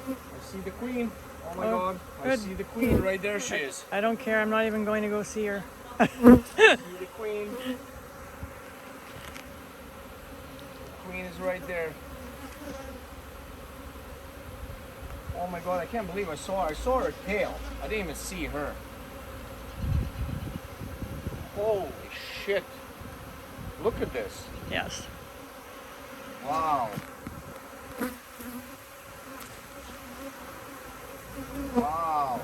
I see the queen. Oh my Oh, god. I good. see the queen right there. She is. I don't care. I'm not even going to go see her. I see the queen. The queen is right there. Oh my god, I can't believe I saw her. I saw her tail. I didn't even see her. Holy shit. Look at this. Yes. Wow. Wow.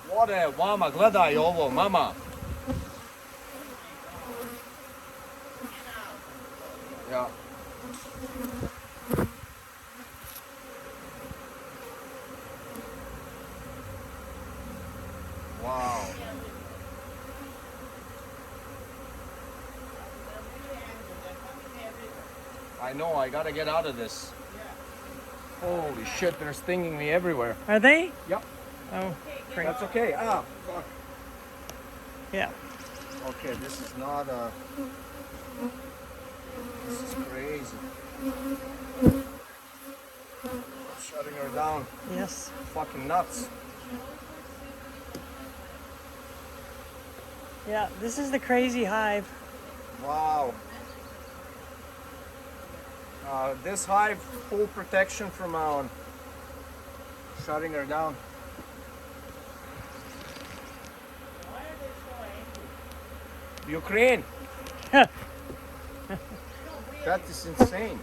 What a mama, gledaj ovo, mama. Yeah. Wow. I know, I gotta get out of this. Holy shit, they're stinging me everywhere. Are they? Yep. Oh, great. That's okay. Ah, fuck. Yeah. Okay, this is not a... This is crazy. Shutting her down. Yes. Fucking nuts. Yeah, this is the crazy hive. Wow. This hive, full protection from shutting her down. Ukraine. That is insane.